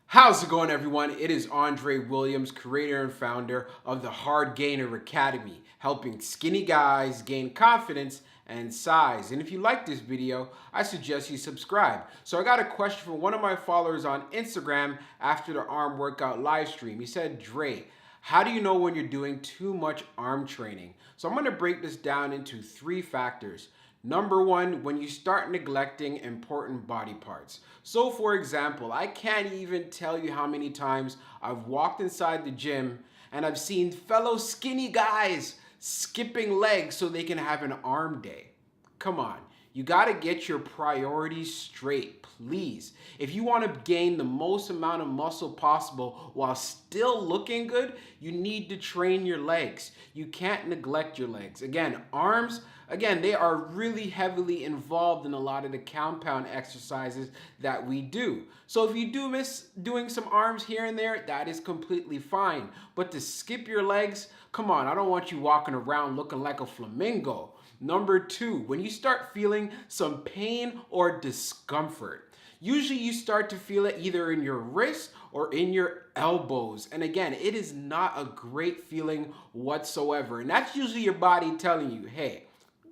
How's it going, everyone? It is Andre Williams, creator and founder of the Hardgainer Academy, helping skinny guys gain confidence and size. And if you like this video, I suggest you subscribe. So I got a question from one of my followers on Instagram after the arm workout live stream. He said, Dre, how do you know when you're doing too much arm training? So I'm going to break this down into 3 factors. Number 1, when you start neglecting important body parts. So for example, I can't even tell you how many times I've walked inside the gym and I've seen fellow skinny guys skipping legs so they can have an arm day. Come on, you gotta get your priorities straight, please. If you wanna gain the most amount of muscle possible while still looking good, you need to train your legs. You can't neglect your legs. Again, arms, they are really heavily involved in a lot of the compound exercises that we do. So if you do miss doing some arms here and there, that is completely fine. But to skip your legs, come on, I don't want you walking around looking like a flamingo. Number 2, when you start feeling some pain or discomfort, usually you start to feel it either in your wrist or in your elbows. And again, it is not a great feeling whatsoever. And that's usually your body telling you, hey,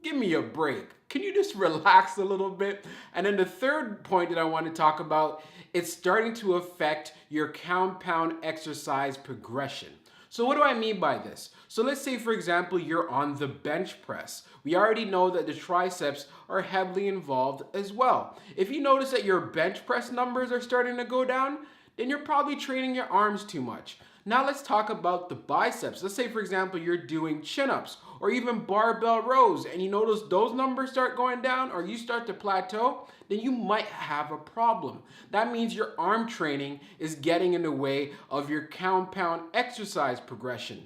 give me a break. Can you just relax a little bit? And then the third point that I want to talk about, it's starting to affect your compound exercise progression. So what do I mean by this? So let's say, for example, you're on the bench press. We already know that the triceps are heavily involved as well. If you notice that your bench press numbers are starting to go down, then you're probably training your arms too much. Now let's talk about the biceps. Let's say, for example, you're doing chin-ups or even barbell rows and you notice those numbers start going down or you start to plateau, then you might have a problem. That means your arm training is getting in the way of your compound exercise progression.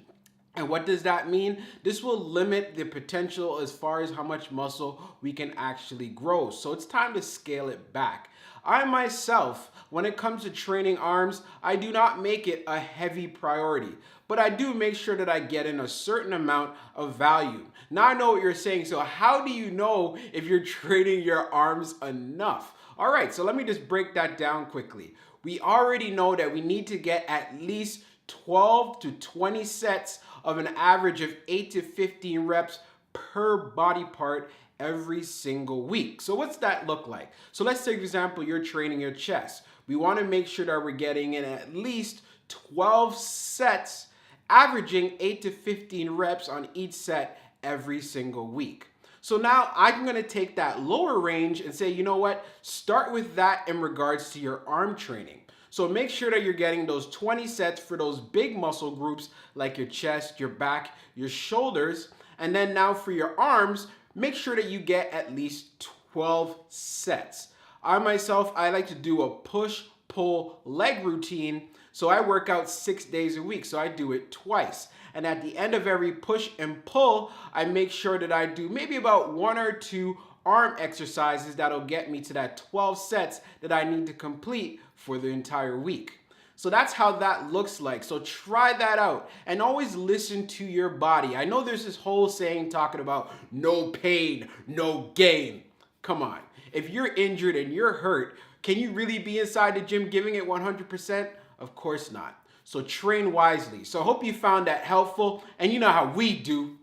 And what does that mean? This will limit the potential as far as how much muscle we can actually grow. So it's time to scale it back. I myself, when it comes to training arms, I do not make it a heavy priority, but I do make sure that I get in a certain amount of volume. Now I know what you're saying, so how do you know if you're training your arms enough? All right, so let me just break that down quickly. We already know that we need to get at least 12 to 20 sets of an average of 8 to 15 reps per body part every single week. So what's that look like? So let's say, for example, you're training your chest. We want to make sure that we're getting in at least 12 sets, averaging 8 to 15 reps on each set every single week. So now I'm going to take that lower range and say, you know what? Start with that in regards to your arm training. So make sure that you're getting those 20 sets for those big muscle groups like your chest, your back, your shoulders. And then now for your arms, make sure that you get at least 12 sets. I myself, I like to do a push-pull leg routine. So I work out 6 days a week. So I do it twice. And at the end of every push and pull, I make sure that I do maybe about 1 or 2 arm exercises that'll get me to that 12 sets that I need to complete for the entire week. So that's how that looks like. So try that out and always listen to your body. I know there's this whole saying talking about no pain, no gain. Come on. If you're injured and you're hurt, can you really be inside the gym giving it 100%? Of course not. So train wisely. So I hope you found that helpful. And you know how we do.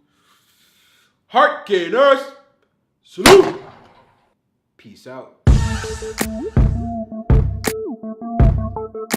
Hardgainers, salute. Peace out.